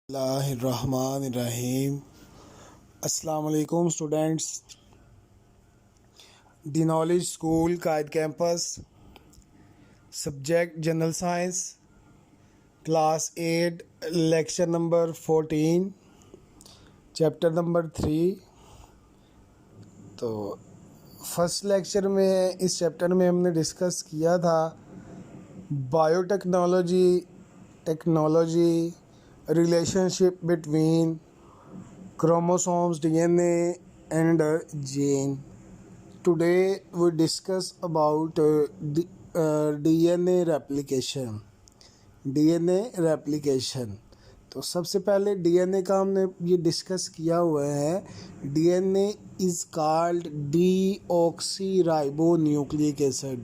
बिस्मिल्लाहिर्रहमानिर्रहीम। अस्सलाम वालेकुम students. The knowledge school Quaid campus, subject general science, class 8, lecture number 14, chapter number 3। तो first lecture में इस चैप्टर में हमने डिस्कस किया था technology relationship between chromosomes, DNA and gene. Today we discuss about DNA replication. DNA replication. तो सबसे पहले DNA का हमने ये डिस्कस किया हुआ है। DNA is called deoxyribonucleic acid.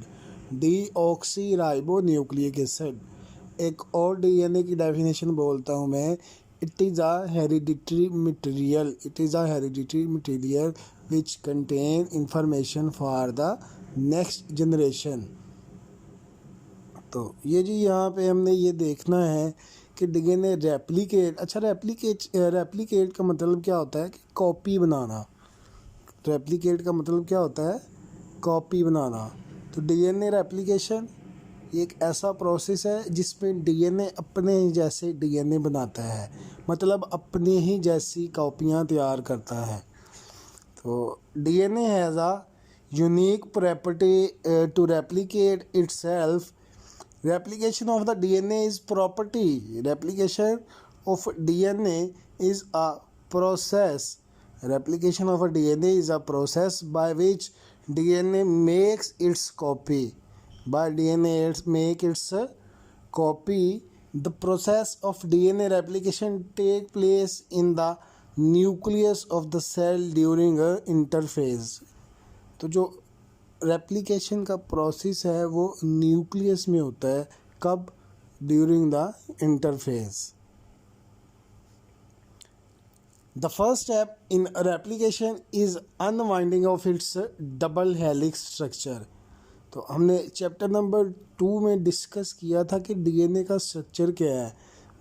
deoxyribonucleic acid. एक और डीएनए की डेफिनेशन बोलता हूँ मैं। It is a hereditary material which contain information for the next generation. तो ये जी यहाँ पे हमने ये देखना है कि डीएनए रेप्लिकेट का मतलब क्या होता है कि कॉपी बनाना। रेप्लिकेट का मतलब क्या होता है? कॉपी बनाना। तो डीएनए रेप्लिकेशन एक ऐसा प्रोसेस है जिसमें डीएनए अपने ही जैसे डीएनए बनाता है, मतलब अपनी ही जैसी कॉपियाँ तैयार करता है। तो DNA has a unique property to replicate itself. Replication of the DNA is property. Replication of DNA is a process. Replication of a DNA is a process by which DNA makes its copy. By DNA make its copy. The process of DNA replication take place in the nucleus of the cell during a interphase. तो जो replication का process है वो nucleus में होता है। कब? During the interphase. The first step in replication is unwinding of its double helix structure. तो हमने चैप्टर नंबर 2 में डिस्कस किया था कि डीएनए का स्ट्रक्चर क्या है।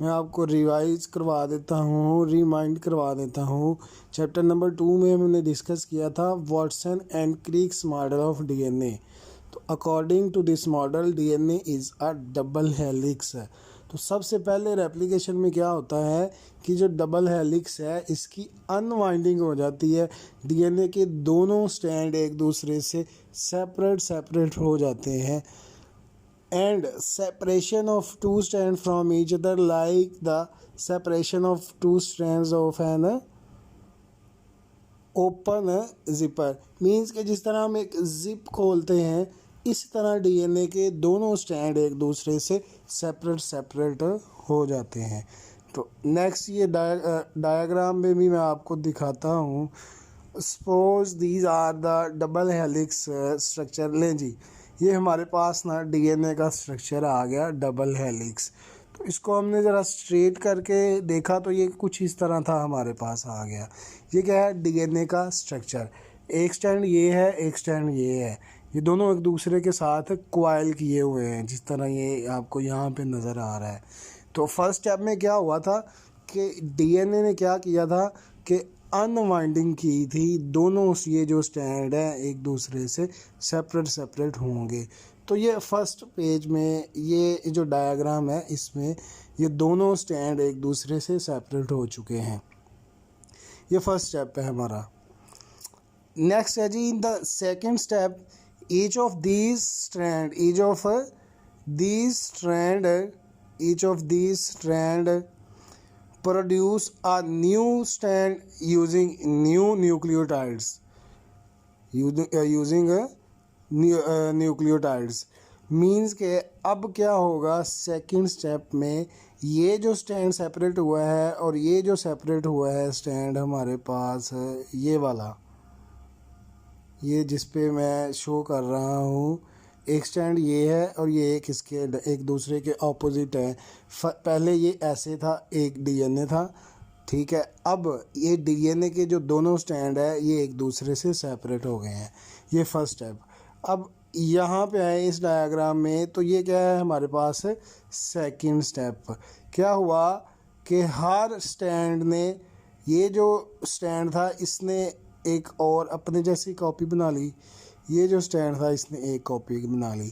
मैं आपको रिवाइज करवा देता हूँ, रिमाइंड करवा देता हूँ। चैप्टर नंबर 2 में हमने डिस्कस किया था Watson and Crick's model of DNA. तो according to this model DNA is a double helix है। तो सबसे पहले रेप्लिकेशन में क्या होता है कि जो डबल हेलिक्स है इसकी अनवाइंडिंग हो जाती है। डीएनए के दोनों स्ट्रैंड एक दूसरे से सेपरेट हो जाते हैं। And separation of two strand from each other like the separation of two strands of an open zipper. Means कि जिस तरह हम एक जिप खोलते हैं इस तरह डीएनए के दोनों स्ट्रैंड एक दूसरे से सेपरेट हो जाते हैं। तो नेक्स्ट ये डायग्राम में भी मैं आपको दिखाता हूँ। Suppose these are the double helix structure. लें जी, ये हमारे पास ना डीएनए का स्ट्रक्चर आ गया डबल हेलिक्स। तो इसको हमने ज़रा स्ट्रेट करके देखा तो ये कुछ इस तरह था, हमारे पास आ गया। ये क्या है? डीएनए का स्ट्रक्चर। एक स्टैंड ये है, एक स्टैंड ये है। ये दोनों एक दूसरे के साथ क्वाइल किए हुए हैं, जिस तरह ये आपको यहाँ पे नज़र आ रहा है। तो फर्स्ट स्टेप में क्या हुआ था कि डीएनए ने क्या किया था कि अनवाइंडिंग की थी। दोनों ये जो स्टैंड है एक दूसरे से सेपरेट होंगे। तो ये फर्स्ट पेज में ये जो डायग्राम है इसमें ये दोनों स्टैंड एक दूसरे से सेपरेट हो चुके हैं। ये फर्स्ट स्टेप है हमारा। नेक्स्ट है जी, in the second step each of these strand produce a new strand using new nucleotides. Nucleotides means के अब क्या होगा सेकेंड स्टेप में, ये जो स्टैंड सेपरेट हुआ है और ये जो सेपरेट हुआ है स्टैंड हमारे पास ये वाला, ये जिस पे मैं शो कर रहा हूँ, एक स्टैंड ये है और ये एक इसके एक दूसरे के ऑपोजिट है। पहले ये ऐसे था, एक डीएनए था, ठीक है। अब ये डीएनए के जो दोनों स्टैंड है ये एक दूसरे से सेपरेट हो गए हैं। ये फर्स्ट स्टेप। अब यहाँ पे है इस डायग्राम में, तो ये क्या है हमारे पास सेकंड स्टेप। क्या हुआ कि हर स्टैंड ने, ये जो स्टैंड था इसने एक और अपने जैसी कॉपी बना ली, ये जो स्टैंड था इसने एक कॉपी बना ली।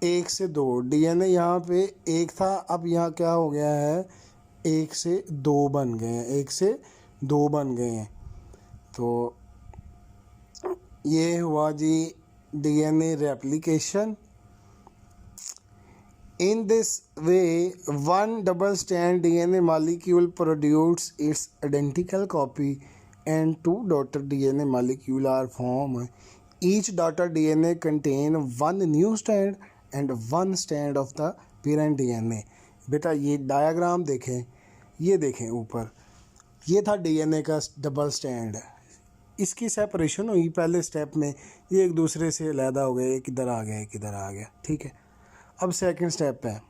1 से 2 डीएनए यहाँ पे 1 था, अब यहाँ क्या हो गया है 1 से 2 बन गए हैं, 1 से 2 बन गए हैं। तो ये हुआ जी DNA replication. In this way, one double-strand DNA molecule produces its identical copy and two daughter DNA molecules are formed. Each daughter DNA contains one new strand and one strand of the parent DNA. बेटा ये diagram देखें, ये देखें ऊपर, ये था DNA का double stand, इसकी सेपरेशन हुई पहले स्टेप में, ये एक दूसरे से अलहदा हो गए, एक इधर आ गया एक इधर आ गया, ठीक है। अब सेकंड स्टेप है,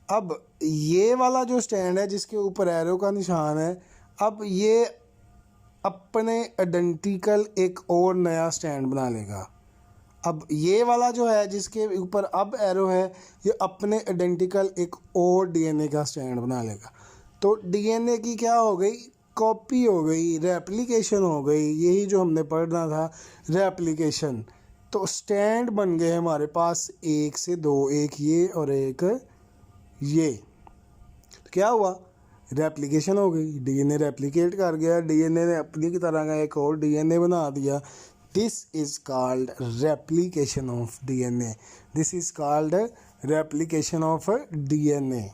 अब ये वाला जो स्टैंड है जिसके ऊपर एरो का निशान है, अब ये अपने आइडेंटिकल एक और नया स्टैंड बना लेगा। अब ये वाला जो है जिसके ऊपर अब एरो है, ये अपने आइडेंटिकल एक और डीएनए का स्टैंड बना लेगा। तो डीएनए की क्या हो गई, कॉपी हो गई, रेप्लिकेशन हो गई, यही जो हमने पढ़ना था, रेप्लिकेशन। तो स्टैंड बन गए हमारे पास 1 से 2, एक ये और एक ये। तो क्या हुआ, रेप्लिकेशन हो गई, डीएनए रेप्लिकेट कर गया, डीएनए ने अपनी की तरह का एक और डीएनए बना दिया। This is called replication of DNA, this is called replication of DNA.